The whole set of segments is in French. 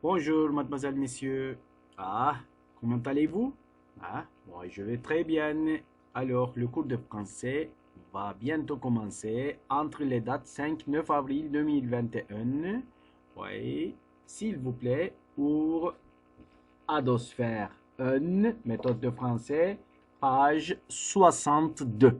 Bonjour, mademoiselle, messieurs. Ah, comment allez-vous? Ah, moi je vais très bien. Alors, le cours de français va bientôt commencer entre les dates 5-9 avril 2021. Oui, s'il vous plaît, pour Adosphère 1, méthode de français, page 62.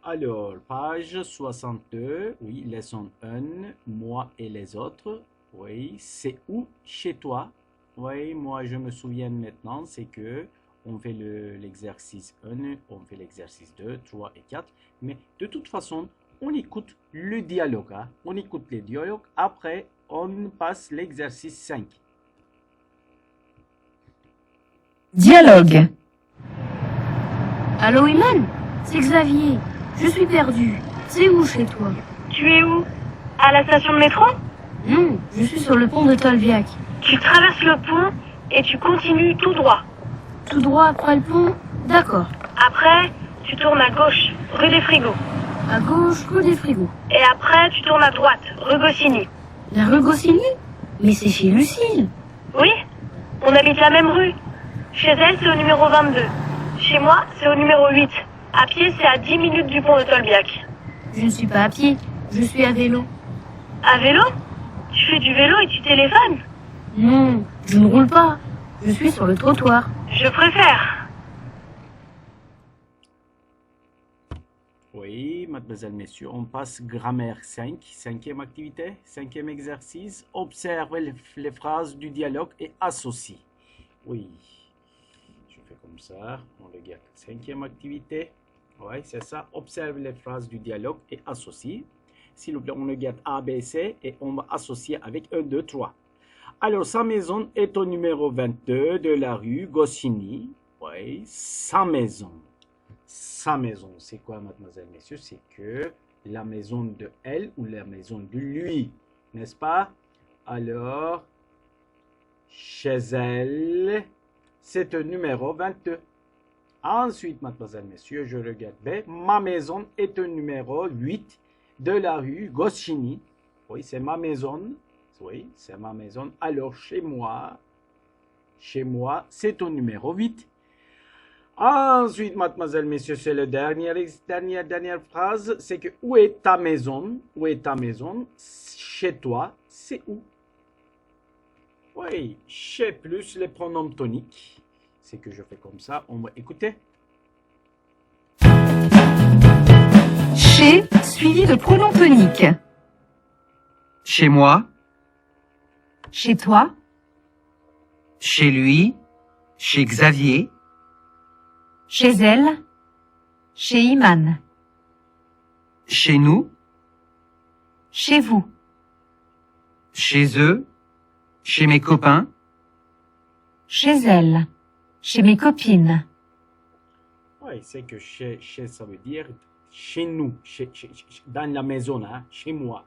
Alors, page 62, oui, leçon 1, moi et les autres. Oui, c'est où chez toi? Oui, moi je me souviens maintenant, c'est que on fait l'exercice 1, on fait l'exercice 2, 3 et 4. Mais de toute façon, on écoute le dialogue. Hein. On écoute les dialogues. Après, on passe l'exercice 5. Dialogue. Allô Iman, c'est Xavier. Je suis perdu. C'est où chez toi? Tu es où? À la station de métro? Non, je suis sur le pont de Tolbiac. Tu traverses le pont et tu continues tout droit. Tout droit après le pont? D'accord. Après, tu tournes à gauche, rue des Frigos. À gauche, rue des Frigos. Et après, tu tournes à droite, rue Goscinny. La rue Goscinny? Mais c'est chez Lucille. Oui, on habite la même rue. Chez elle, c'est au numéro 22. Chez moi, c'est au numéro 8. À pied, c'est à 10 minutes du pont de Tolbiac. Je ne suis pas à pied, je suis à vélo. À vélo? Tu fais du vélo et tu téléphones? Non, je ne roule pas. Je suis sur le trottoir. Je préfère. Oui, mademoiselle, messieurs, on passe grammaire 5, cinquième activité, cinquième exercice. Observe les phrases du dialogue et associe. Oui, je fais comme ça, on regarde. Cinquième activité, oui, c'est ça. Observe les phrases du dialogue et associe. S'il vous plaît, on regarde A, B, C et on va associer avec 1, 2, 3. Alors, sa maison est au numéro 22 de la rue Goscinny. Oui, sa maison. Sa maison, c'est quoi, mademoiselle, messieurs? C'est que la maison de elle ou la maison de lui, n'est-ce pas? Alors, chez elle, c'est un numéro 22. Ensuite, mademoiselle, messieurs, je regarde B. Ma maison est un numéro 8 de la rue Goscinny. Oui, c'est ma maison. Oui, c'est ma maison. Alors, chez moi, c'est au numéro 8. Ensuite, mademoiselle, messieurs, c'est la dernière phrase. C'est que où est ta maison? Où est ta maison? Chez toi, c'est où? Oui, chez plus les pronoms toniques. C'est que je fais comme ça. On va écouter. Chez suivi de pronom tonique. Chez moi, Chez toi, chez lui, chez Xavier, chez elle, chez Iman, chez nous, chez vous, chez eux, chez mes copains, chez elle, chez mes copines, Oui, c'est que chez, ça veut dire chez nous, dans la maison, hein, chez moi.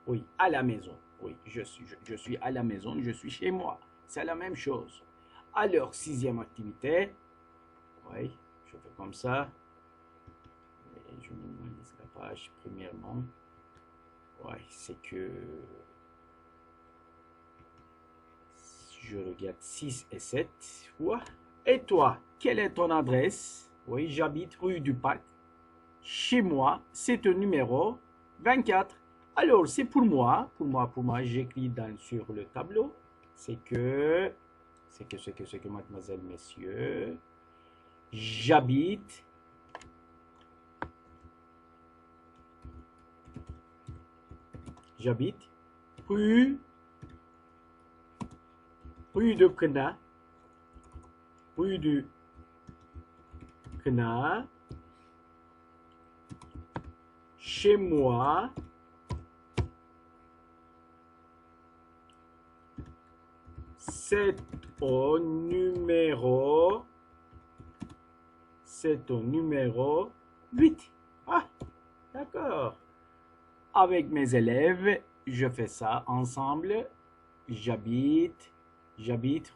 Oui, à la maison. Oui, je suis à la maison, je suis chez moi. C'est la même chose. Alors, sixième activité. Oui, je fais comme ça. Et je minimise la page premièrement. Oui, c'est que je regarde 6 et 7. Ouais. Et toi, quelle est ton adresse? Oui, j'habite rue du Parc. Chez moi, c'est un numéro 24. Alors, c'est pour moi, j'écris sur le tableau. C'est que, mademoiselle, messieurs, j'habite rue, de Quenat, rue du Quenat. Chez moi, c'est au numéro 8. Ah, d'accord. Avec mes élèves, je fais ça ensemble. J'habite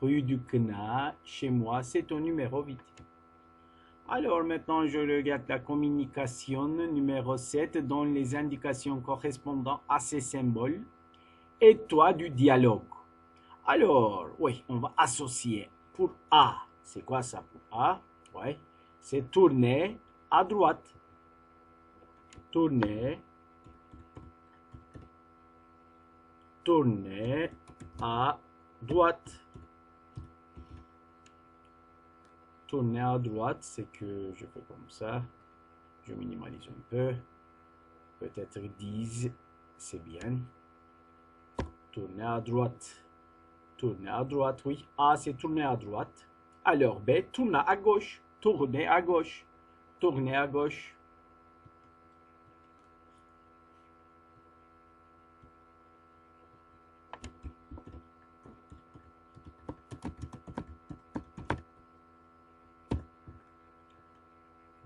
rue du Quenat. Chez moi, c'est au numéro 8. Alors maintenant, je regarde la communication numéro 7 dans les indications correspondant à ces symboles et toi du dialogue. Alors, oui, on va associer. Pour A, c'est quoi ça pour A? Oui, c'est tourner à droite. Tourner à droite. Tourner à droite, c'est que je fais comme ça. Je minimalise un peu. Peut-être 10, c'est bien. Tourner à droite. Tourner à droite, oui. A, c'est tourner à droite. Alors B, tourner à gauche. Tourner à gauche. Tourner à gauche.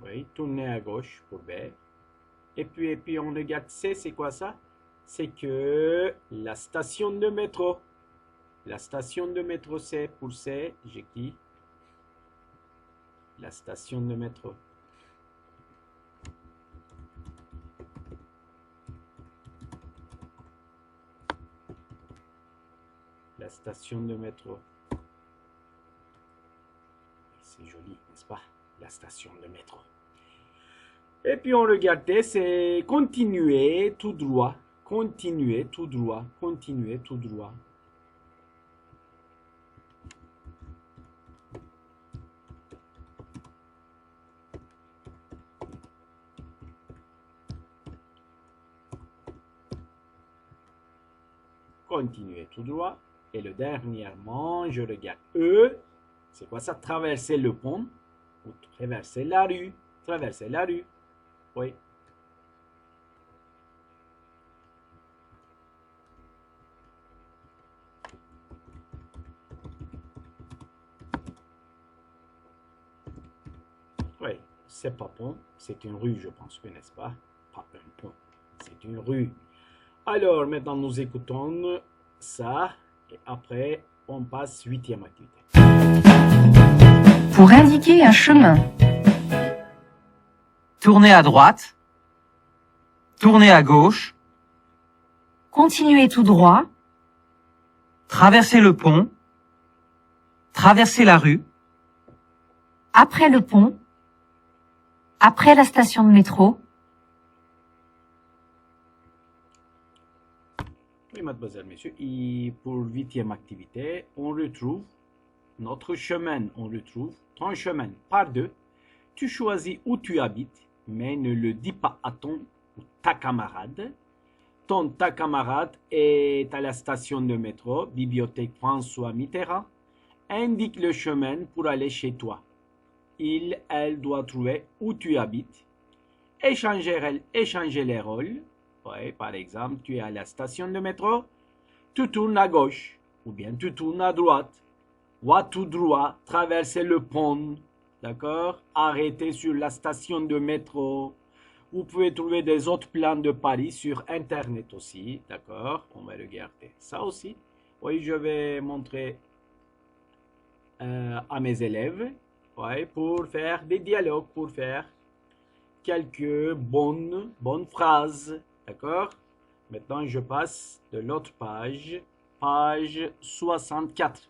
Oui, tourner à gauche pour B. Et puis on regarde C, c'est quoi ça? C'est que la station de métro. La station de métro C, pour C, j'écris la station de métro. La station de métro. C'est joli, n'est-ce pas? La station de métro. Et puis on regardait, c'est continuer tout droit. Continuer tout droit. Continuer tout droit. Continuer tout droit. Et le dernièrement, je regarde E. C'est quoi ça? Traverser le pont ou traverser la rue. Traverser la rue. Oui. Oui, c'est pas pont, c'est une rue, je pense que, n'est-ce pas? Pas un pont, c'est une rue. Alors, maintenant, nous écoutons ça et après, on passe 8e activité. Pour indiquer un chemin. Tournez à droite. Tournez à gauche. Continuez tout droit. Traversez le pont. Traversez la rue. Après le pont. Après la station de métro. Oui, mademoiselle, monsieur. Et pour 8e activité, on retrouve notre chemin. On retrouve ton chemin par deux. Tu choisis où tu habites, mais ne le dis pas à ton ou ta camarade. Ta camarade est à la station de métro, bibliothèque François Mitterrand. Indique le chemin pour aller chez toi. Elle doit trouver où tu habites. Échanger les rôles. Ouais, par exemple, tu es à la station de métro, tu tournes à gauche, ou bien tu tournes à droite. Va tout droit, traverser le pont, d'accord? Arrêtez sur la station de métro. Vous pouvez trouver des autres plans de Paris sur Internet aussi, d'accord? On va regarder ça aussi. Oui, je vais montrer à mes élèves, ouais, pour faire des dialogues, pour faire quelques bonnes phrases, d'accord? Maintenant, je passe de l'autre page, page 64.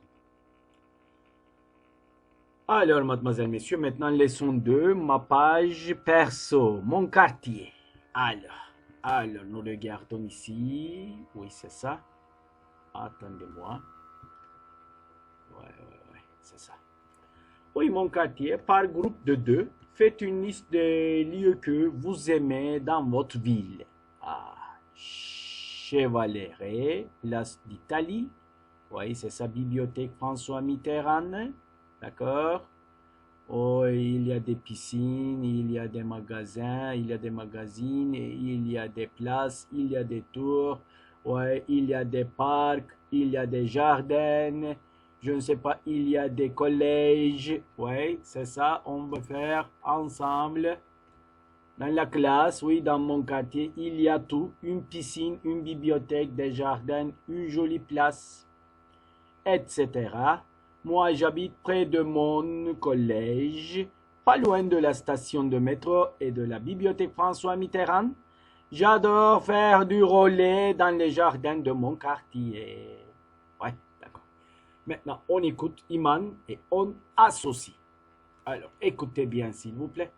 Alors, mademoiselle, messieurs, maintenant, leçon 2, ma page perso, mon quartier. Alors, nous regardons ici. Oui, c'est ça. Attendez-moi. Ouais, c'est ça. Oui, mon quartier, par groupe de 2, faites une liste des lieux que vous aimez dans votre ville. Chevalerie, place d'Italie. Oui, c'est ça, bibliothèque François Mitterrand. D'accord? Oh, il y a des piscines, il y a des magasins, il y a des magazines, il y a des places, il y a des tours. Ouais, il y a des parcs, il y a des jardins. Je ne sais pas, il y a des collèges. Oui, c'est ça, on va faire ensemble. Dans la classe, oui, dans mon quartier, il y a tout. Une piscine, une bibliothèque, des jardins, une jolie place, etc. Moi, j'habite près de mon collège. pas loin de la station de métro et de la bibliothèque François Mitterrand. J'adore faire du relais dans les jardins de mon quartier. Ouais, d'accord. Maintenant, on écoute Iman et on associe. Alors, écoutez bien, s'il vous plaît.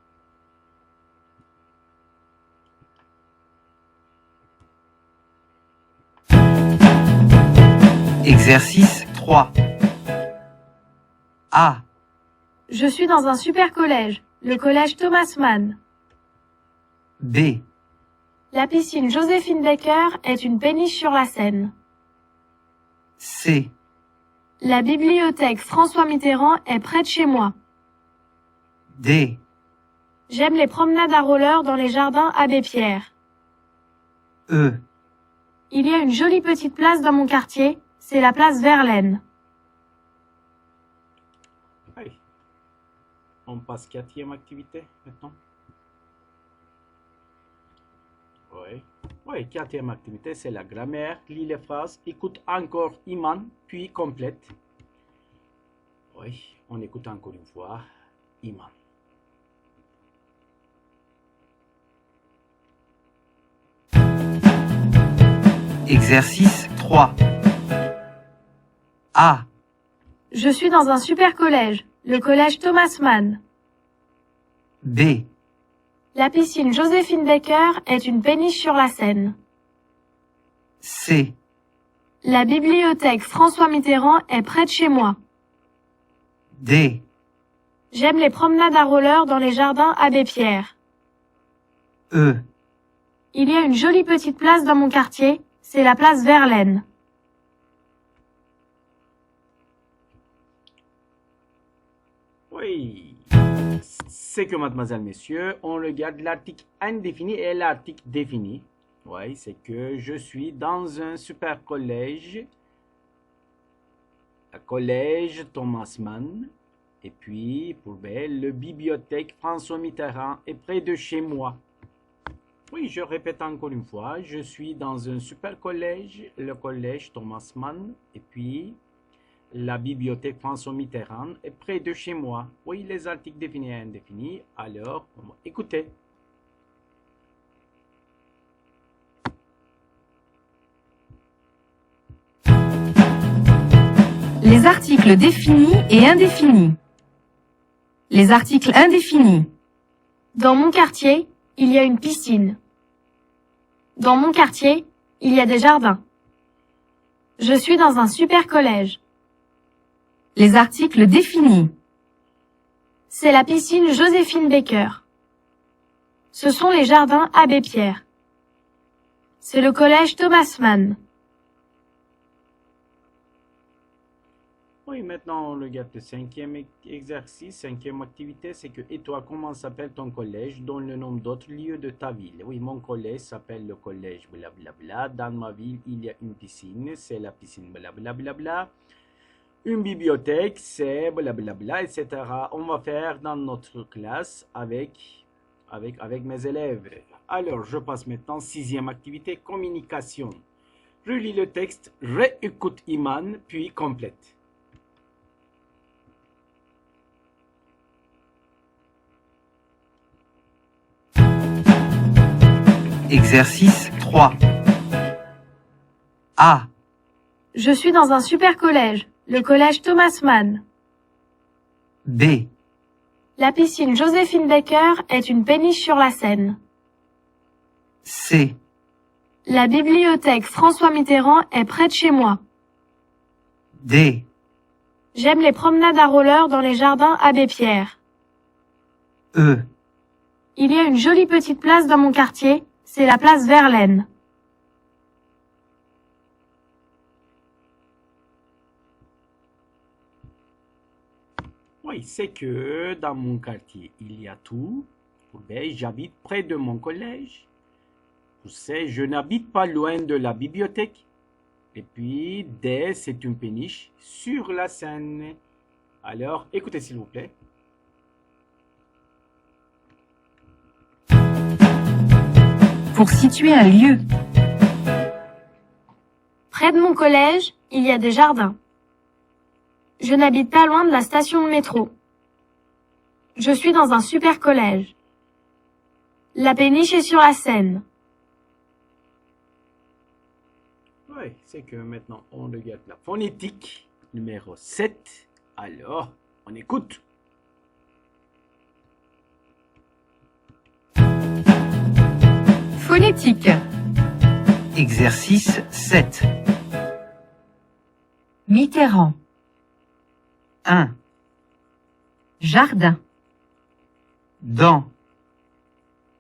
Exercice 3. A. Je suis dans un super collège, le collège Thomas Mann. B. La piscine Joséphine Baker est une péniche sur la Seine. C. La bibliothèque François Mitterrand est près de chez moi. D. J'aime les promenades à roller dans les jardins Abbé Pierre. E. Il y a une jolie petite place dans mon quartier, c'est la place Verlaine. Oui. On passe quatrième activité maintenant. Oui. Oui, quatrième activité, c'est la grammaire. Lis les phrases, écoute encore Iman, puis complète. Oui, on écoute encore une fois Iman. Exercice 3. A. Je suis dans un super collège, le collège Thomas Mann. B. La piscine Joséphine Baker est une péniche sur la Seine. C. La bibliothèque François Mitterrand est près de chez moi. D. J'aime les promenades à roller dans les jardins Abbé Pierre. E. Il y a une jolie petite place dans mon quartier, c'est la place Verlaine. Oui. C'est que, mademoiselle, messieurs, on regarde l'article indéfini et l'article défini. Oui, c'est que je suis dans un super collège. Le collège Thomas Mann. Et puis, pour B, la bibliothèque François Mitterrand est près de chez moi. Oui, je répète encore une fois, je suis dans un super collège, le collège Thomas Mann. Et puis, la bibliothèque François Mitterrand est près de chez moi. Oui, les articles définis et indéfinis. Alors, écoutez. Les articles définis et indéfinis. Les articles indéfinis. Dans mon quartier, il y a une piscine. Dans mon quartier, il y a des jardins. Je suis dans un super collège. Les articles définis. C'est la piscine Joséphine Baker. Ce sont les jardins Abbé Pierre. C'est le collège Thomas Mann. Oui, maintenant on regarde le cinquième exercice, cinquième activité, c'est que et toi, comment s'appelle ton collège? Donne le nom d'autres lieux de ta ville. Oui, mon collège s'appelle le collège blablabla. Dans ma ville, il y a une piscine, c'est la piscine blablabla. Une bibliothèque, c'est blablabla, etc. On va faire dans notre classe avec mes élèves. Alors, je passe maintenant sixième activité, communication. Relis le texte, réécoute Iman, puis complète. Exercice 3. A. Je suis dans un super collège, le collège Thomas Mann. B. La piscine Joséphine Baker est une péniche sur la Seine. C. La bibliothèque François Mitterrand est près de chez moi. D. J'aime les promenades à roller dans les jardins Abbé Pierre. E. Il y a une jolie petite place dans mon quartier, c'est la place Verlaine. Oui, c'est que dans mon quartier, il y a tout. Pour B, j'habite près de mon collège. Pour C, je n'habite pas loin de la bibliothèque. Et puis D, c'est une péniche sur la Seine. Alors, écoutez s'il vous plaît. Pour situer un lieu. Près de mon collège, il y a des jardins. Je n'habite pas loin de la station de métro. Je suis dans un super collège. La péniche est sur la Seine. Oui, c'est que maintenant on regarde la phonétique numéro 7. Alors, on écoute. Phonétique. Exercice 7. Mitterrand. 1. Jardin. Dans.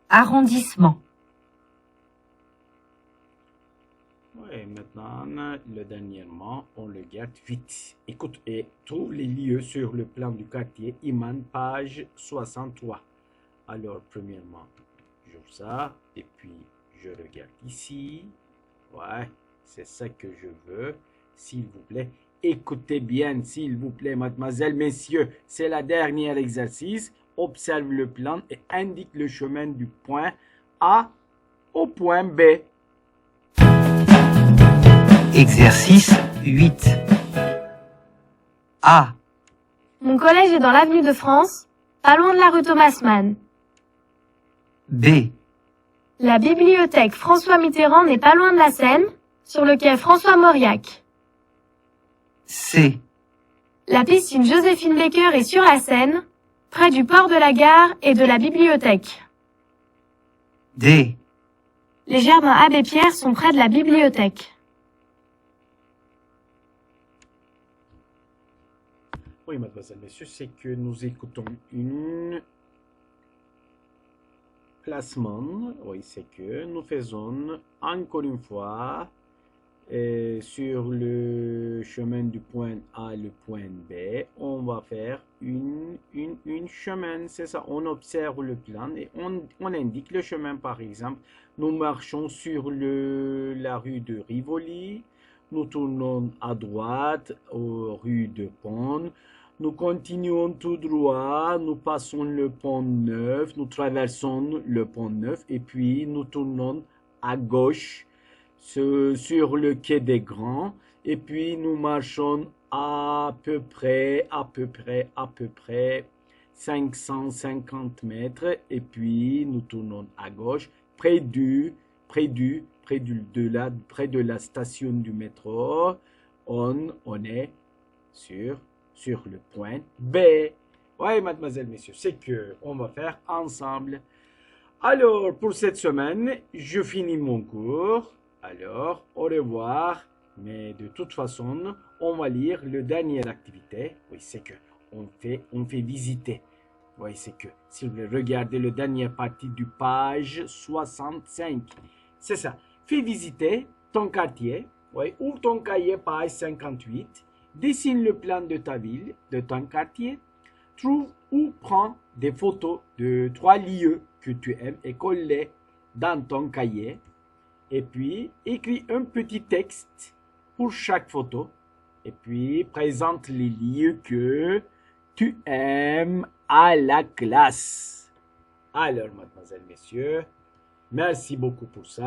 Arrondissement. Oui, maintenant, le dernièrement, on le garde vite. Écoute et trouve les lieux sur le plan du quartier Iman, page 63. Alors, premièrement, j'ouvre ça et puis je regarde ici. Ouais, c'est ça que je veux. S'il vous plaît, écoutez bien, s'il vous plaît, mademoiselle, messieurs. C'est le dernier exercice. Observe le plan et indique le chemin du point A au point B. Exercice 8. A. Mon collège est dans l'avenue de France, pas loin de la rue Thomas Mann. B. La bibliothèque François Mitterrand n'est pas loin de la Seine, sur le quai François Mauriac. C. La piscine Joséphine Baker est sur la Seine, près du port de la gare et de la bibliothèque. D. Les jardins Abbé Pierre sont près de la bibliothèque. Oui, mademoiselle, messieurs, c'est que nous écoutons une placement. Oui, c'est que nous faisons encore une fois sur le chemin du point A le point B, on va faire une chemin, c'est ça. On observe le plan et on indique le chemin. Par exemple, nous marchons sur la rue de Rivoli, nous tournons à droite aux rues de Pont. Nous continuons tout droit, nous passons le pont Neuf, nous traversons le pont Neuf et puis nous tournons à gauche sur le quai des Grands et puis nous marchons à peu près 550 mètres et puis nous tournons à gauche près de la station du métro. On est sur le point B. Oui, mademoiselle, messieurs, c'est que on va faire ensemble. Alors, pour cette semaine, je finis mon cours. Alors, au revoir. Mais de toute façon, on va lire le dernière activité. Oui, c'est que on fait visiter. Oui, c'est que si vous regardez le dernière partie du page 65, c'est ça. Fais visiter ton quartier. Oui, ouvre ton cahier page 58. Dessine le plan de ta ville, de ton quartier. Trouve ou prends des photos de 3 lieux que tu aimes et colle-les dans ton cahier. Et puis, écris un petit texte pour chaque photo. Et puis, présente les lieux que tu aimes à la classe. Alors, mademoiselle, messieurs, merci beaucoup pour ça.